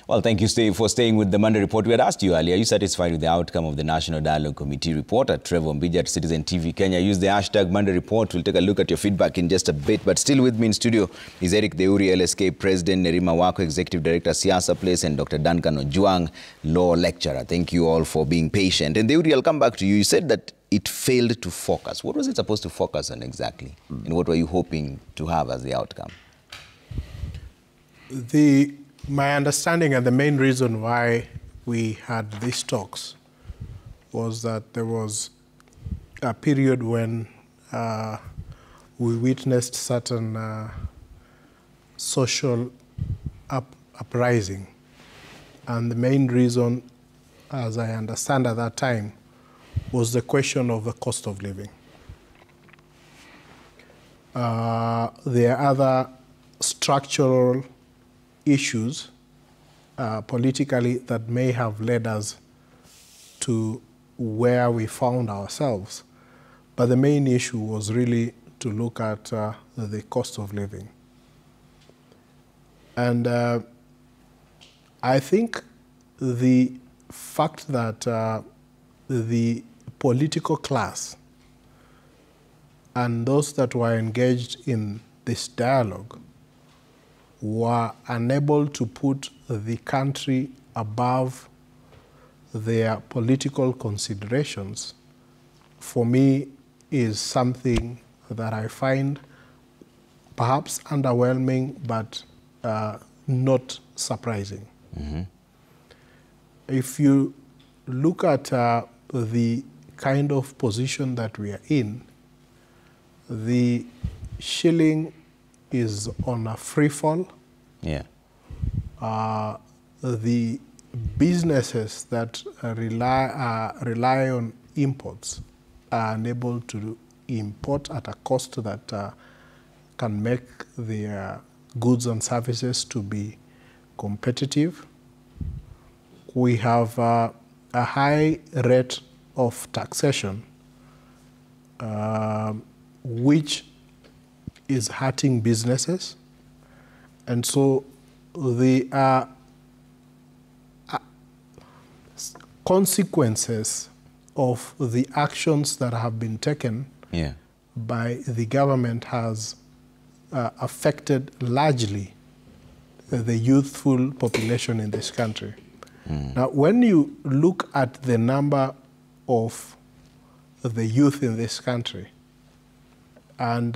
Well, thank you, Steve, for staying with the Monday Report. We had asked you earlier, are you satisfied with the outcome of the National Dialogue Committee report? At Trevor Mbija at Citizen TV Kenya. Use the hashtag Monday Report. We'll take a look at your feedback in just a bit. But still with me in studio is Eric Deuri, LSK President, Nerima Wako, Executive Director, Siasa Place, and Dr. Duncan Ojuang, Law Lecturer. Thank you all for being patient. And Deuri, I'll come back to you. You said that it failed to focus. What was it supposed to focus on exactly? And what were you hoping to have as the outcome? My understanding and the main reason why we had these talks was that there was a period when we witnessed certain social uprising. And the main reason, as I understand at that time, was the question of the cost of living. There are other structural issues politically that may have led us to where we found ourselves. But the main issue was really to look at the cost of living. And I think the fact that the political class and those that were engaged in this dialogue were unable to put the country above their political considerations, for me, is something that I find perhaps underwhelming, but not surprising. Mm-hmm. If you look at the kind of position that we are in, the shilling is on a free fall. Yeah. The businesses that rely on imports are unable to import at a cost that can make their goods and services to be competitive. We have a high rate of taxation, which is hurting businesses. And so the consequences of the actions that have been taken by the government has affected largely the youthful population in this country. Now, when you look at the number of the youth in this country and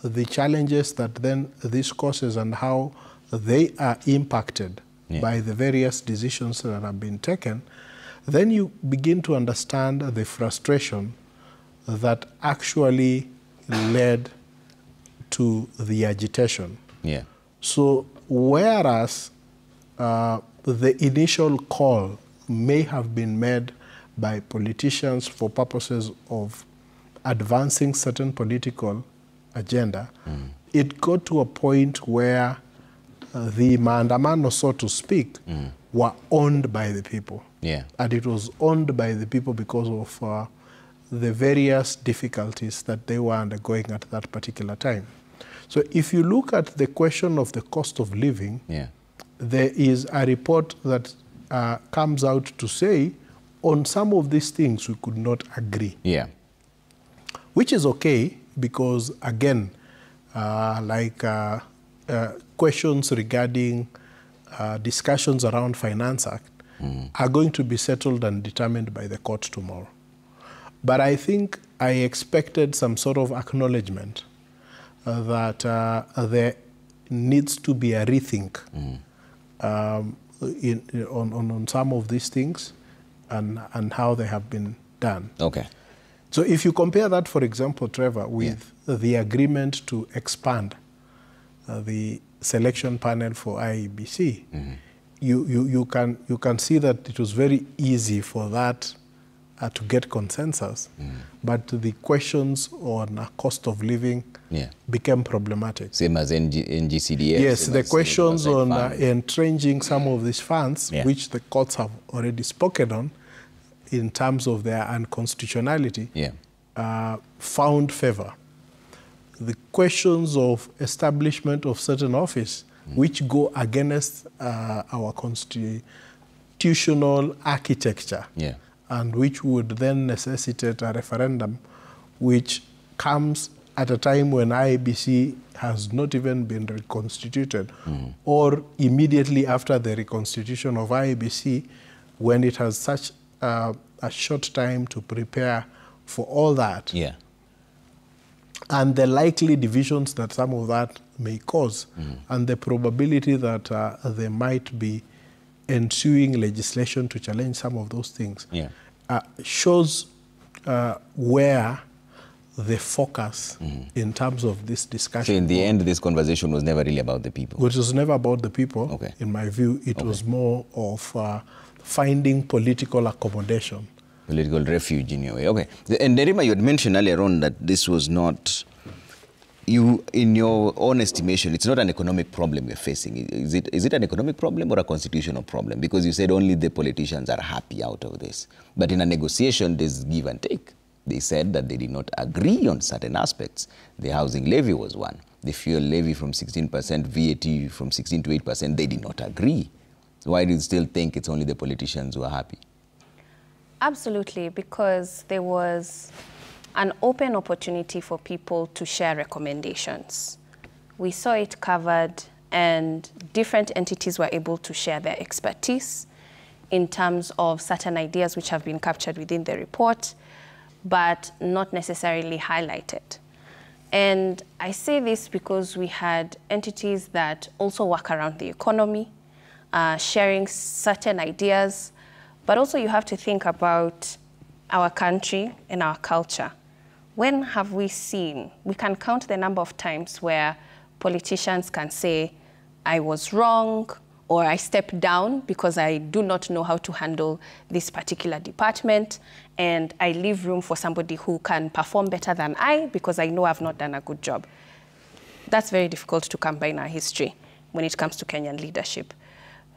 the challenges that then this causes and how they are impacted by the various decisions that have been taken, then you begin to understand the frustration that actually led to the agitation. Yeah. So whereas the initial call may have been made by politicians for purposes of advancing certain political agenda, it got to a point where the maandamano, so to speak, were owned by the people. Yeah. And it was owned by the people because of the various difficulties that they were undergoing at that particular time. So if you look at the question of the cost of living, there is a report that comes out to say on some of these things we could not agree. Yeah. Which is okay because, again, questions regarding discussions around Finance Act are going to be settled and determined by the court tomorrow. But I think I expected some sort of acknowledgement that there needs to be a rethink on some of these things and how they have been done. Okay. So if you compare that, for example, Trevor, with the agreement to expand the selection panel for IEBC, you can see that it was very easy for that to get consensus, but the questions on cost of living became problematic. Same as NGCDF. Yes, the questions on entrenching some of these funds, which the courts have already spoken on in terms of their unconstitutionality, found favor. The questions of establishment of certain office which go against our constitutional architecture, and which would then necessitate a referendum, which comes at a time when IEBC has not even been reconstituted, or immediately after the reconstitution of IEBC, when it has such a short time to prepare for all that. And the likely divisions that some of that may cause, and the probability that there might be ensuing legislation to challenge some of those things, shows where the focus in terms of this discussion. So in the end, this conversation was never really about the people? It was never about the people. In my view, it was more of finding political accommodation. Political refuge in your way. Okay. And Derima, you had mentioned earlier on that this was not, in your own estimation, it's not an economic problem we're facing. Is it an economic problem or a constitutional problem? Because you said only the politicians are happy out of this. But in a negotiation, there's give and take. They said that they did not agree on certain aspects. The housing levy was one. The fuel levy from 16%, VAT from 16 to 8%, they did not agree. Why do you still think it's only the politicians who are happy? Absolutely, because there was an open opportunity for people to share recommendations. We saw it covered, and different entities were able to share their expertise in terms of certain ideas which have been captured within the report, but not necessarily highlighted. And I say this because we had entities that also work around the economy, sharing certain ideas, but also you have to think about our country and our culture. When have we seen, we can count the number of times where politicians can say, I was wrong, or I stepped down because I do not know how to handle this particular department, and I leave room for somebody who can perform better than I because I know I've not done a good job. That's very difficult to come by in our history when it comes to Kenyan leadership.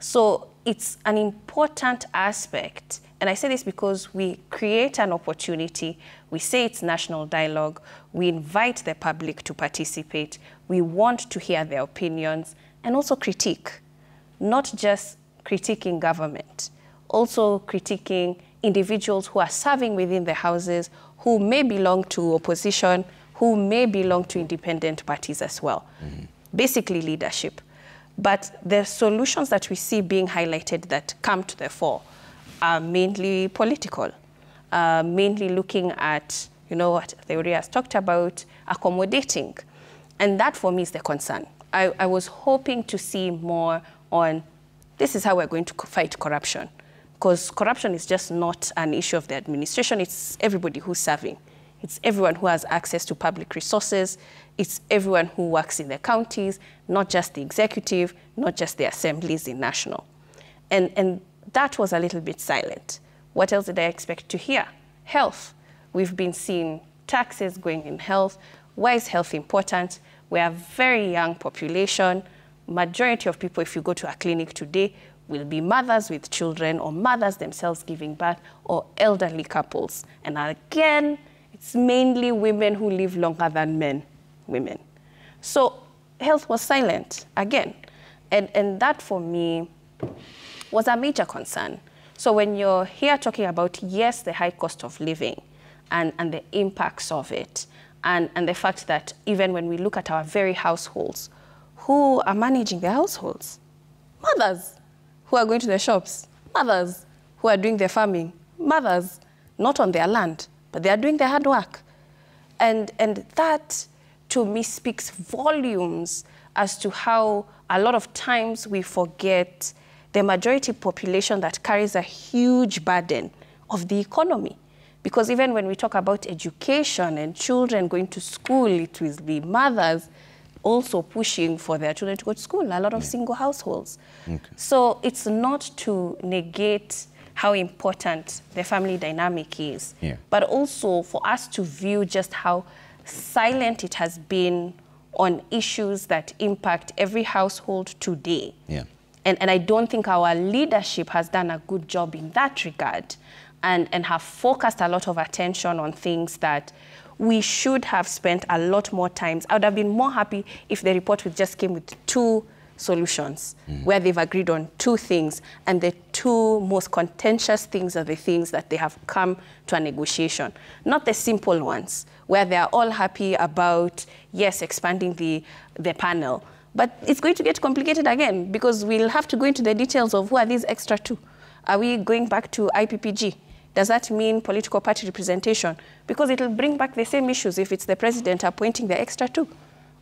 So it's an important aspect, and I say this because we create an opportunity, we say it's national dialogue, we invite the public to participate, we want to hear their opinions, and also critique. Not just critiquing government, also critiquing individuals who are serving within the houses, who may belong to opposition, who may belong to independent parties as well. Basically leadership. But the solutions that we see being highlighted that come to the fore are mainly political, mainly looking at, you know, what Theory has talked about, accommodating. And that for me is the concern. I was hoping to see more on this is how we're going to fight corruption. Because corruption is just not an issue of the administration, it's everybody who's serving. It's everyone who has access to public resources. It's everyone who works in the counties, not just the executive, not just the assemblies in national. And that was a little bit silent. What else did I expect to hear? Health. We've been seeing taxes going in health. Why is health important? We are a very young population. Majority of people, if you go to a clinic today, will be mothers with children or mothers themselves giving birth or elderly couples. And again, it's mainly women who live longer than women. So health was silent again. And that for me was a major concern. So when you're here talking about, yes, the high cost of living and the impacts of it, and the fact that even when we look at our very households, who are managing the households? Mothers who are going to the shops, mothers who are doing their farming, mothers not on their land, but they are doing their hard work. And that, to me, speaks volumes as to how a lot of times we forget the majority population that carries a huge burden of the economy. Because even when we talk about education and children going to school, it will be mothers also pushing for their children to go to school, a lot of single households. So it's not to negate how important the family dynamic is, but also for us to view just how silent it has been on issues that impact every household today. And I don't think our leadership has done a good job in that regard, and have focused a lot of attention on things that we should have spent a lot more times. I would have been more happy if the report just came with 2 solutions where they've agreed on 2 things, and the 2 most contentious things are the things that they have come to a negotiation. Not the simple ones where they are all happy about, yes, expanding the panel. But it's going to get complicated again because we'll have to go into the details of who are these extra 2. Are we going back to IPPG? Does that mean political party representation? Because it'll bring back the same issues if it's the president appointing the extra 2.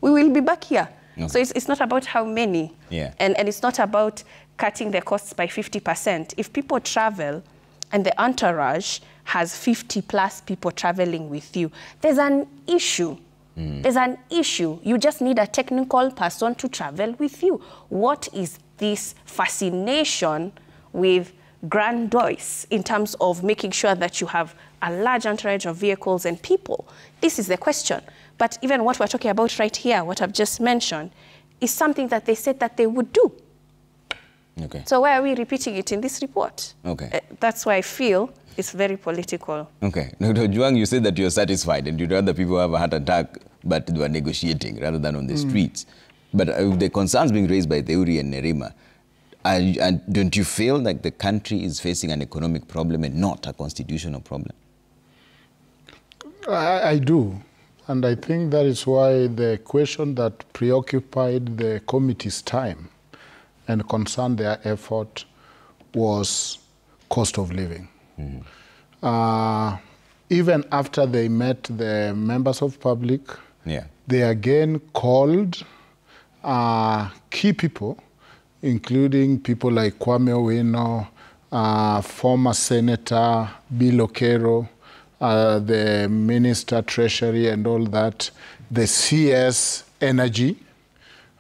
We will be back here. Okay. So it's not about how many, and it's not about cutting the costs by 50%. If people travel and the entourage has 50+ people traveling with you, there's an issue. There's an issue. You just need a technical person to travel with you. What is this fascination with grandiose in terms of making sure that you have a large entourage of vehicles and people? This is the question. But even what we're talking about right here, what I've just mentioned, is something that they said that they would do. Okay. So why are we repeating it in this report? Okay. That's why I feel it's very political. Okay. Dr. Juang, you said that you're satisfied and you'd rather people have a heart attack, but they were negotiating rather than on the streets. But the concerns being raised by Theuri and Nerima, and don't you feel like the country is facing an economic problem and not a constitutional problem? I do. And I think that is why the question that preoccupied the committee's time and concerned their effort was cost of living. Even after they met the members of public, they again called key people, including people like Kwame Owino, former Senator Bill Okero, the Minister, Treasury and all that, the CS, Energy,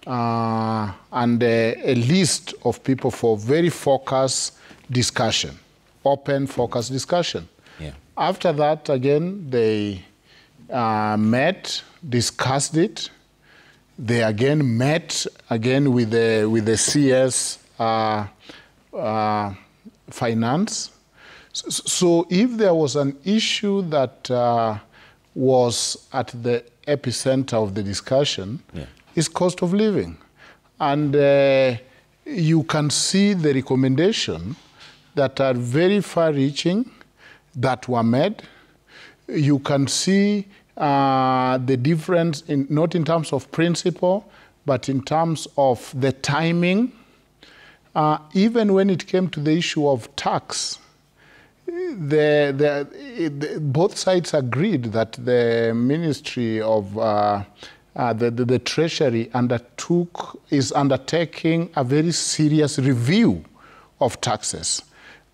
and a list of people for very focused discussion, open, focused discussion. After that, again, they met, discussed it. They again met again with the CS Finance. So if there was an issue that was at the epicenter of the discussion, it's cost of living. And you can see the recommendation that are very far-reaching that were made. You can see the difference, not in terms of principle, but in terms of the timing. Even when it came to the issue of tax, both sides agreed that the Ministry of the Treasury is undertaking a very serious review of taxes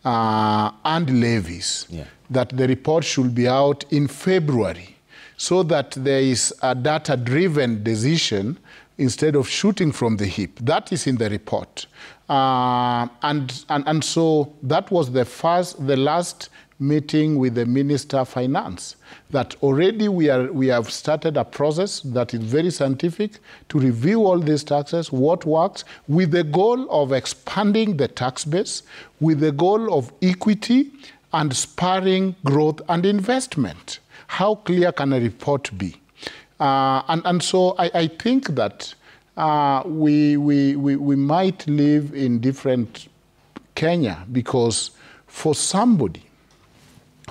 and levies, that the report should be out in February, so that there is a data-driven decision instead of shooting from the hip. That is in the report. And so that was the last meeting with the Minister of Finance, that already we have started a process that is very scientific to review all these taxes, what works, with the goal of expanding the tax base, with the goal of equity and spurring growth and investment. How clear can a report be? And so I think that we might live in different Kenya, because for somebody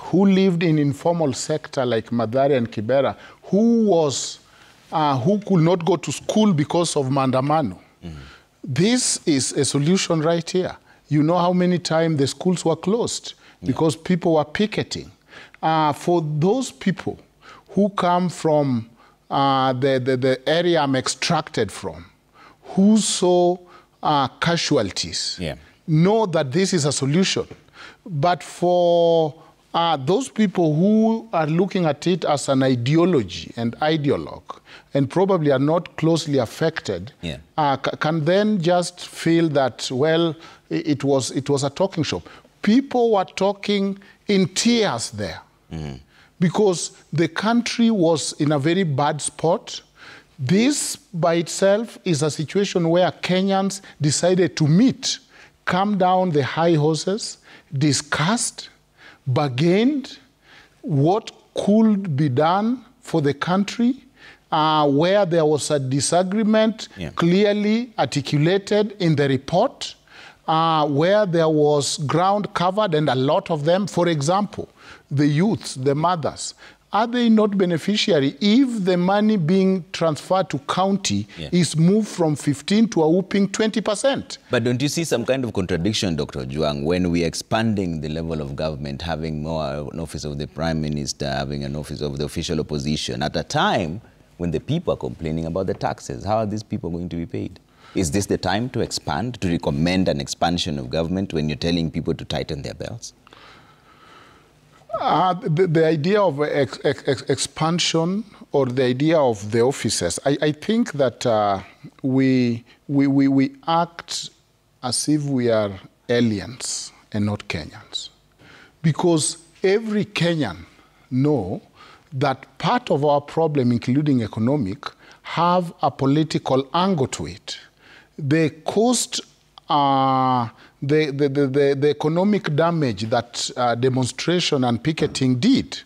who lived in informal sector like Mathare and Kibera, who could not go to school because of maandamano, this is a solution right here. You know how many times the schools were closed because people were picketing. For those people who come from the area I'm extracted from, who saw casualties, know that this is a solution. But for those people who are looking at it as an ideology and ideologue, and probably are not closely affected, can then just feel that, well, it was a talking shop. People were talking in tears there, because the country was in a very bad spot. This by itself is a situation where Kenyans decided to meet, calm down the high horses, discussed, bargained what could be done for the country, where there was a disagreement clearly articulated in the report, where there was ground covered, and a lot of them, for example, the youths, the mothers, are they not beneficiary if the money being transferred to county is moved from 15 to a whooping 20%? But don't you see some kind of contradiction, Dr. Juang, when we're expanding the level of government, having more an office of the Prime Minister, having an office of the official opposition, at a time when the people are complaining about the taxes? How are these people going to be paid? Is this the time to expand, to recommend an expansion of government when you're telling people to tighten their belts? The idea of expansion or the idea of the offices, I think that we act as if we are aliens and not Kenyans. Because every Kenyan know that part of our problem, including economic, have a political angle to it. The cost, the economic damage that demonstration and picketing did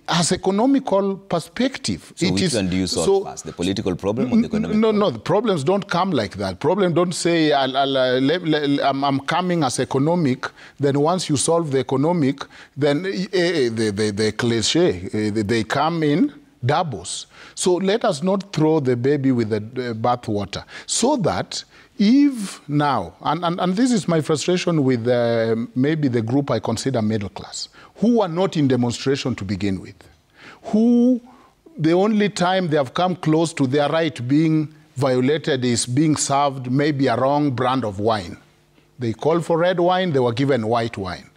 has economical perspective. So which one do you solve first, the political problem or the economic problem? No, the problems don't come like that. Problems don't say, I'm coming as economic, then once you solve the economic, then the cliche, they come in doubles. So let us not throw the baby with the bathwater. So that if now, and this is my frustration with maybe the group I consider middle class, who are not in demonstration to begin with, who the only time they have come close to their right being violated is being served maybe a wrong brand of wine. They called for red wine, they were given white wine.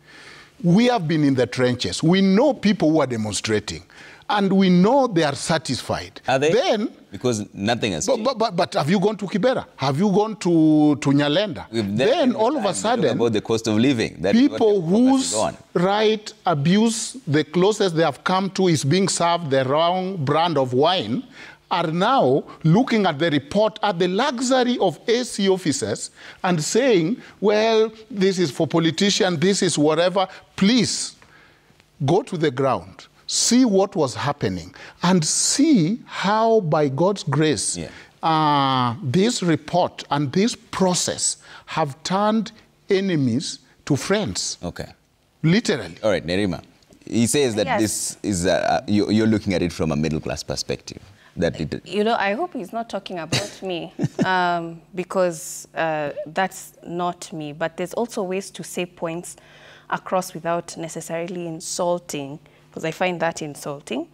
We have been in the trenches. We know people who are demonstrating. And we know they are satisfied. Are they? Then, because nothing has changed. But have you gone to Kibera? Have you gone to Nyalenda? Then all of a sudden, about the cost of living, that people whose right abuse the closest they have come to is being served the wrong brand of wine are now looking at the report at the luxury of AC officers and saying, well, this is for politicians, this is whatever. Please go to the ground. See what was happening and see how, by God's grace, this report and this process have turned enemies to friends. Okay. Literally. All right, Nerima. He says that this is, you're looking at it from a middle-class perspective. That you know, I hope he's not talking about me because that's not me. But there's also ways to say points across without necessarily insulting, because I find that insulting.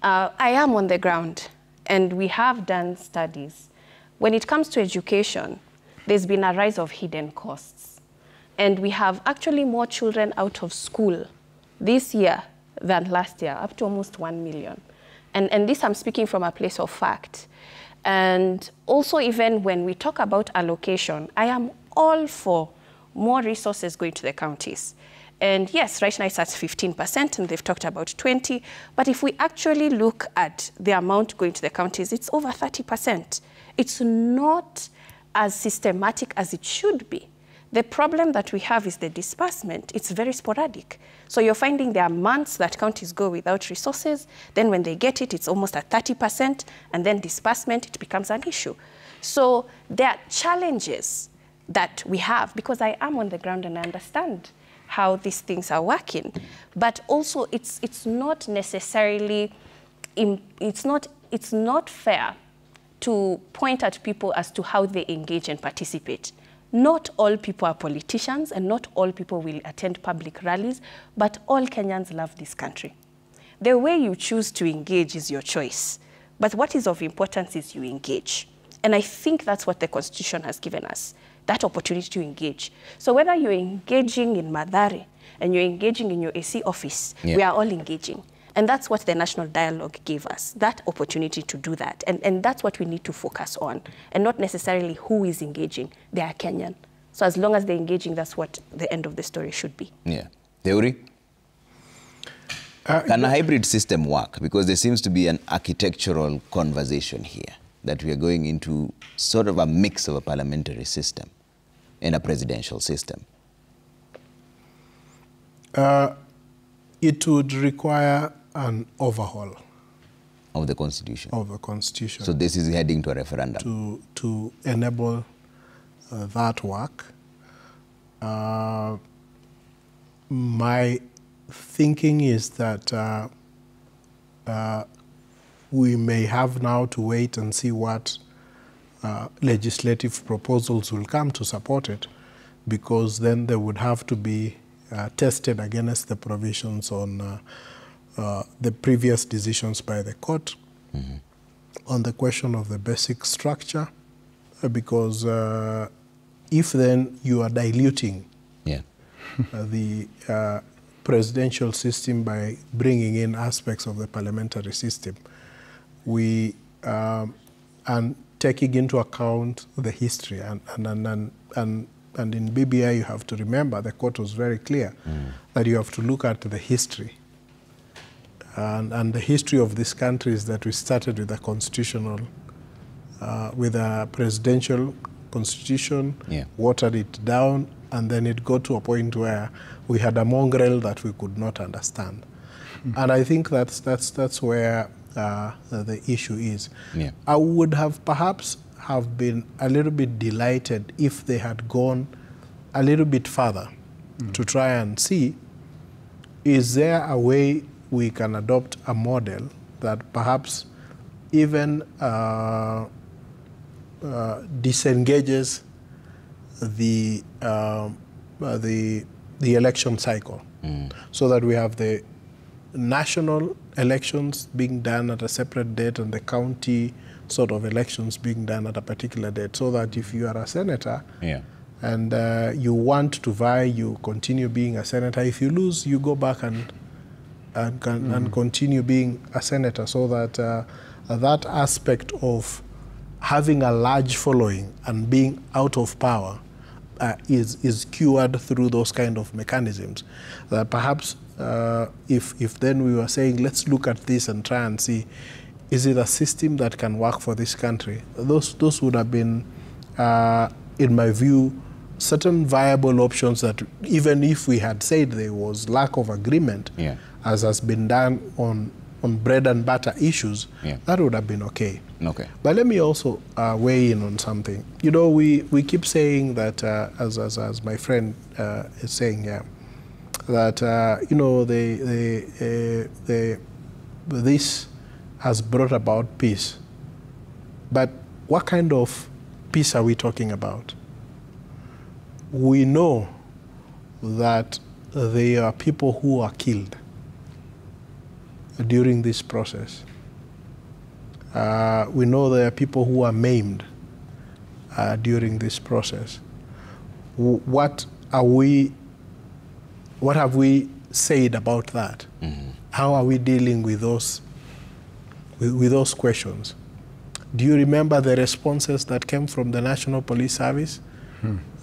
I am on the ground, and we have done studies. When it comes to education, there's been a rise of hidden costs. And we have actually more children out of school this year than last year, up to almost 1 million. And this I'm speaking from a place of fact. And also, even when we talk about allocation, I am all for more resources going to the counties. And yes, right now it's at 15%, and they've talked about 20%. But if we actually look at the amount going to the counties, it's over 30%. It's not as systematic as it should be. The problem that we have is the disbursement. It's very sporadic. So you're finding there are months that counties go without resources. Then when they get it, it's almost at 30%. And then disbursement, it becomes an issue. So there are challenges that we have, because I am on the ground and I understand how these things are working. But also it's not necessarily, it's not fair to point at people as to how they engage and participate. Not all people are politicians, and not all people will attend public rallies, but all Kenyans love this country. The way you choose to engage is your choice. But what is of importance is you engage. And I think that's what the Constitution has given us, that opportunity to engage. So whether you're engaging in Mathare and you're engaging in your AC office, we are all engaging. And that's what the National Dialogue gave us, that opportunity to do that. And that's what we need to focus on, and not necessarily who is engaging. They are Kenyan. So as long as they're engaging, that's what the end of the story should be. Yeah. Theory? Can a hybrid system work? Because there seems to be an architectural conversation here, that we are going into sort of a mix of a parliamentary system and a presidential system. It would require an overhaul of the Constitution. Of the Constitution. So this is heading to a referendum. To enable that work. My thinking is that we may have now to wait and see what legislative proposals will come to support it, because then they would have to be tested against the provisions on the previous decisions by the court on the question of the basic structure, because if then you are diluting the presidential system by bringing in aspects of the parliamentary system, and taking into account the history, and in BBI you have to remember, the court was very clear that you have to look at the history. And the history of this country is that we started with a constitutional, with a presidential constitution, watered it down, and then it got to a point where we had a mongrel that we could not understand. And I think that's where the issue is. I would have perhaps been a little bit delighted if they had gone a little bit further to try and see, is there a way we can adopt a model that perhaps even disengages the election cycle, so that we have the national elections being done at a separate date and the county sort of elections being done at a particular date, so that if you are a senator and you want to vie, you continue being a senator. If you lose, you go back and continue being a senator, so that that aspect of having a large following and being out of power is cured through those kind of mechanisms. That perhaps if then we were saying, let's look at this and try and see, is it a system that can work for this country? Those would have been, in my view, certain viable options that even if we had said there was lack of agreement, as has been done on bread and butter issues, that would have been okay. But let me also weigh in on something. You know, we keep saying that, as my friend is saying here, that you know, this has brought about peace. But what kind of peace are we talking about? We know that there are people who are killed during this process. We know there are people who are maimed during this process. What have we said about that? How are we dealing with those questions? Do you remember the responses that came from the National Police Service?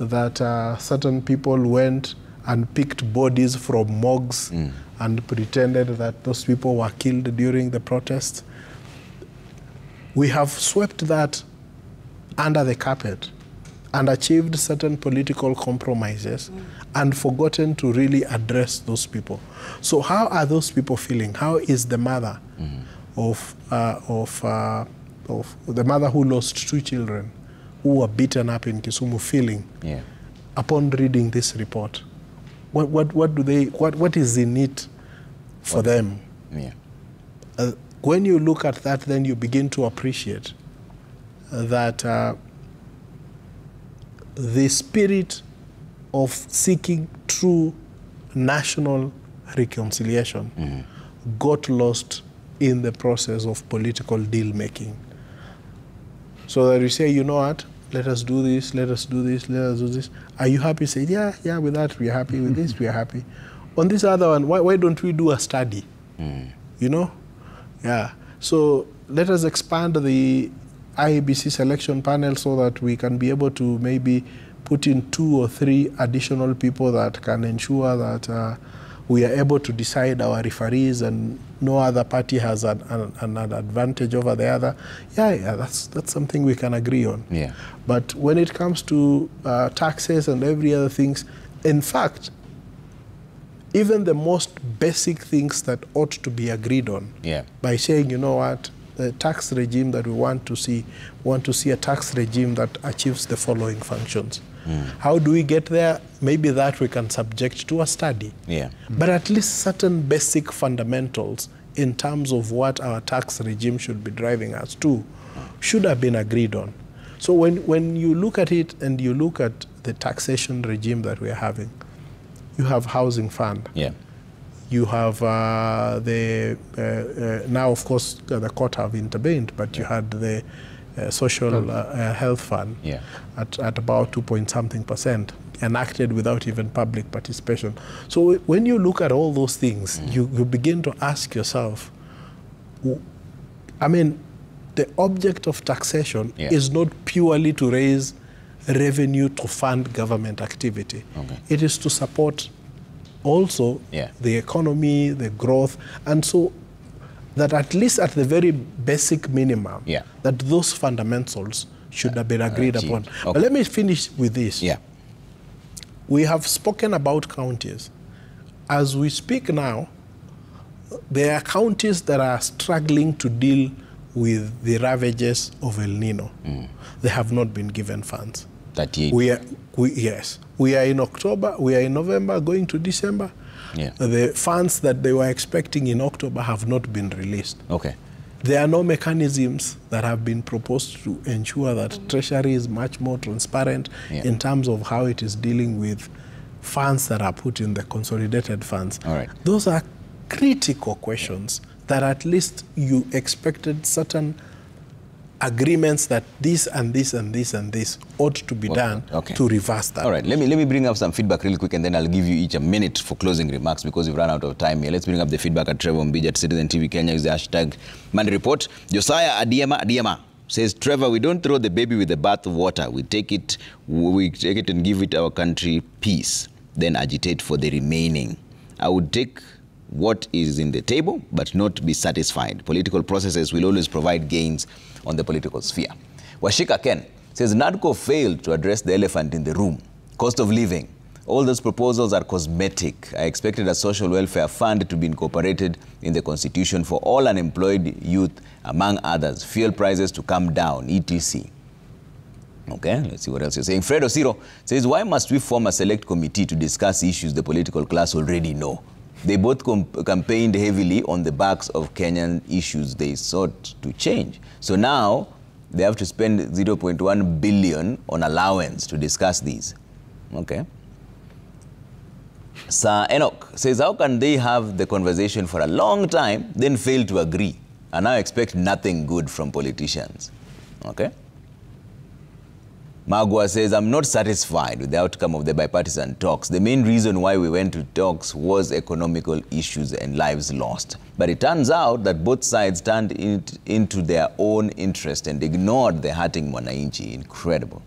That certain people went and picked bodies from morgues and pretended that those people were killed during the protest. We have swept that under the carpet and achieved certain political compromises and forgotten to really address those people. So how are those people feeling? How is the mother of the mother who lost 2 children who were beaten up in Kisumu feeling upon reading this report? What is in it for them? When you look at that, then you begin to appreciate that the spirit of seeking true national reconciliation got lost in the process of political deal making. So that you say, you know what, let us do this, let us do this, let us do this. Are you happy? Say, yeah, with that we are happy, with this we are happy. On this other one, why don't we do a study? You know? So let us expand the IEBC selection panel so that we can be able to maybe put in 2 or 3 additional people that can ensure that we are able to decide our referees and no other party has an advantage over the other. That's something we can agree on. But when it comes to taxes and every other things, in fact, even the most basic things that ought to be agreed on, by saying, you know what, the tax regime that we want to see a tax regime that achieves the following functions. How do we get there? Maybe that we can subject to a study. But at least certain basic fundamentals in terms of what our tax regime should be driving us to should have been agreed on. So when you look at it and you look at the taxation regime that we are having, you have housing fund. You have now of course the court have intervened, but you had the social health fund at about 2-point-something% enacted without even public participation. So when you look at all those things, you begin to ask yourself, I mean, the object of taxation is not purely to raise revenue to fund government activity. It is to support also the economy, the growth, and so that at least at the very basic minimum, that those fundamentals should have been agreed upon. But let me finish with this. We have spoken about counties. As we speak now, there are counties that are struggling to deal with the ravages of El Nino. They have not been given funds. Yes. We are in October, we are in November, going to December. The funds that they were expecting in October have not been released. There are no mechanisms that have been proposed to ensure that Treasury is much more transparent in terms of how it is dealing with funds that are put in the consolidated funds. Those are critical questions that at least you expected certain agreements that this and this and this and this ought to be done to reverse that. All right, let me bring up some feedback real quick, and then I'll give you each a minute for closing remarks because we've run out of time here. Let's bring up the feedback at Trevor Mbija at Citizen TV Kenya. Use the hashtag Monday Report. Josiah Adiema says, Trevor, we don't throw the baby with the bath of water. We take it and give it our country peace, then agitate for the remaining. I would take what is in the table, but not be satisfied. Political processes will always provide gains on the political sphere. Washika Ken says, NADCO failed to address the elephant in the room. Cost of living. All those proposals are cosmetic. I expected a social welfare fund to be incorporated in the constitution for all unemployed youth, among others. Fuel prices to come down, etc. Okay, let's see what else you're saying. Fred Osiro says, why must we form a select committee to discuss issues the political class already know? They both campaigned heavily on the backs of Kenyan issues they sought to change. So now they have to spend 0.1 billion on allowance to discuss these. Okay. Sir Enoch says, how can they have the conversation for a long time, then fail to agree, and now expect nothing good from politicians? Okay. Magua says, I'm not satisfied with the outcome of the bipartisan talks. The main reason why we went to talks was economical issues and lives lost. But it turns out that both sides turned it into their own interest and ignored the hurting Mwananchi. Incredible.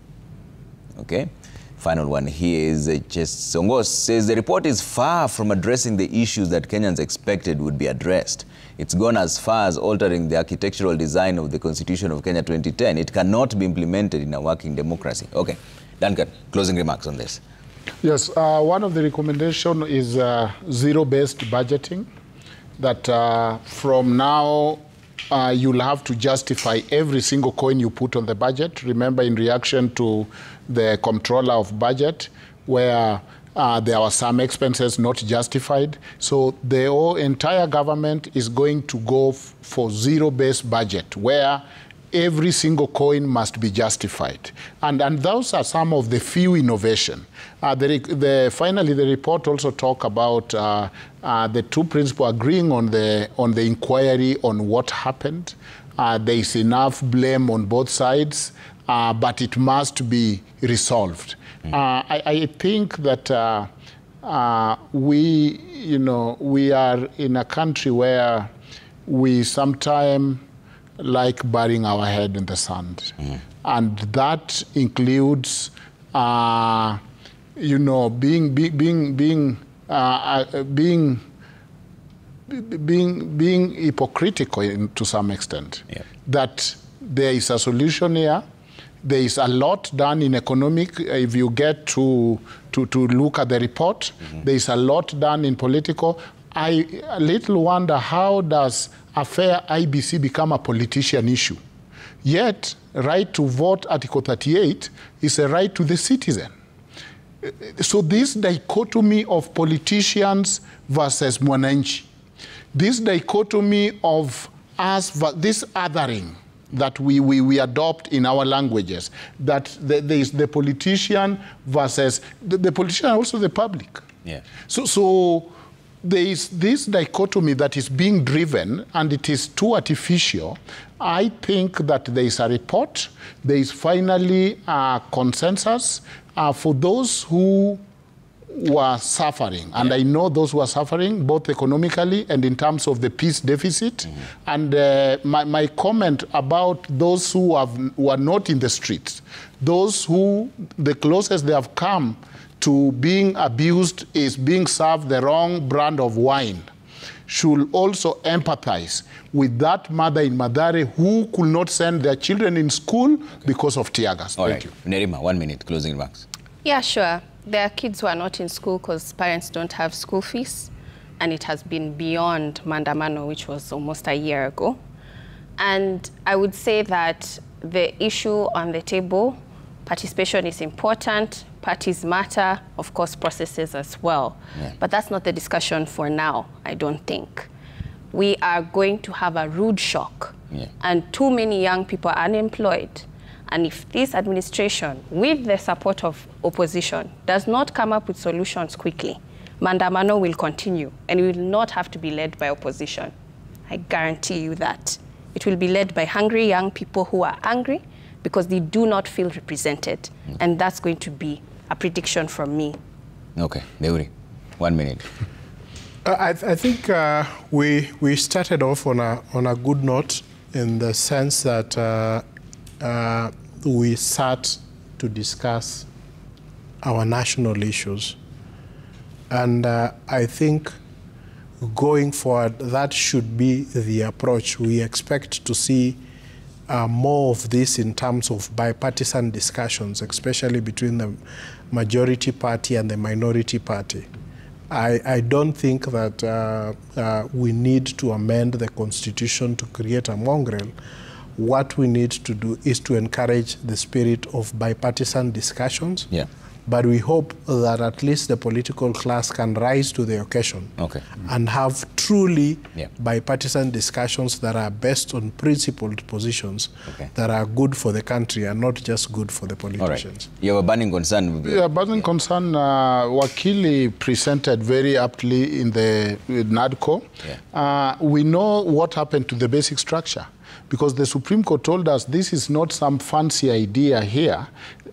Okay. Final one here is just Songos says, the report is far from addressing the issues that Kenyans expected would be addressed. It's gone as far as altering the architectural design of the Constitution of Kenya 2010. It cannot be implemented in a working democracy. Okay, Duncan, closing remarks on this. Yes, one of the recommendations is zero-based budgeting, that from now you'll have to justify every single coin you put on the budget. Remember, in reaction to the comptroller of budget, where there were some expenses not justified. So the whole entire government is going to go for zero-based budget, where every single coin must be justified. And those are some of the few innovation. Finally, the report also talk about the two principles agreeing on the inquiry on what happened. There is enough blame on both sides, but it must be resolved. I think that we are in a country where we sometimes like burying our head in the sand, and that includes, being hypocritical to some extent. That there is a solution here. There is a lot done in economic. If you get to look at the report, there is a lot done in political. I a little wonder, how does a fair IBC become a politician issue? Yet, right to vote, Article 38, is a right to the citizen. So this dichotomy of politicians versus mwananchi, this dichotomy of us, this othering that we adopt in our languages, that there is the politician versus the politician and also the public. Yeah. So there is this dichotomy that is being driven, and it is too artificial. I think that there is a report, there is finally a consensus for those who were suffering. And I know those who are suffering, both economically and in terms of the peace deficit. And my comment about those who are not in the streets, those who, the closest they have come to being abused is being served the wrong brand of wine, should also empathize with that mother in Mathare who could not send their children in school because of tear gas. Thank you. Nerima, 1 minute, closing remarks. Yeah, sure. There are kids who are not in school because parents don't have school fees, and it has been beyond Mandamano, which was almost a year ago. And I would say that the issue on the table, participation is important, parties matter, of course processes as well. Yeah. But that's not the discussion for now, I don't think. We are going to have a rude shock, and too many young people are unemployed. And if this administration, with the support of opposition, does not come up with solutions quickly, Mandamano will continue, and it will not have to be led by opposition. I guarantee you that. It will be led by hungry young people who are angry because they do not feel represented. And that's going to be a prediction from me. Okay, Deuri, 1 minute. I think we started off on a good note, in the sense that we sat to discuss our national issues. And I think going forward, that should be the approach. We expect to see more of this in terms of bipartisan discussions, especially between the majority party and the minority party. I don't think that we need to amend the Constitution to create a mongrel. What we need to do is to encourage the spirit of bipartisan discussions. Yeah. But we hope that at least the political class can rise to the occasion and have truly bipartisan discussions that are based on principled positions that are good for the country and not just good for the politicians. Right. You have a burning concern? Yeah, burning concern, Wakili presented very aptly in the NADCO. We know what happened to the basic structure, because the Supreme Court told us this is not some fancy idea here.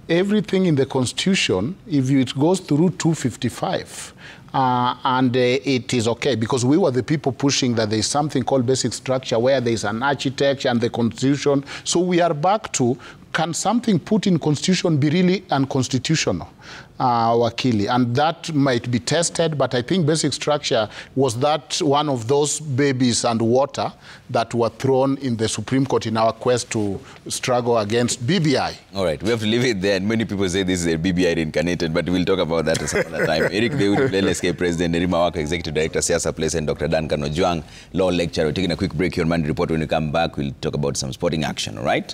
Everything in the Constitution, if it goes through 255, and it is okay, because we were the people pushing that there is something called basic structure where there is an architecture and the Constitution. So we are back to, can something put in Constitution be really unconstitutional, Wakili? And that might be tested, but I think basic structure was that one of those babies and water that were thrown in the Supreme Court in our quest to struggle against BBI. All right, we have to leave it there. And many people say this is a BBI reincarnated, but we'll talk about that some other time. Eric Deuri, LSK President, Nerima Waka, Executive Director, Siasa Place, and Dr. Duncan Ojwang, Law Lecturer. We're taking a quick break here on Monday Report. When we come back, we'll talk about some sporting action, all right?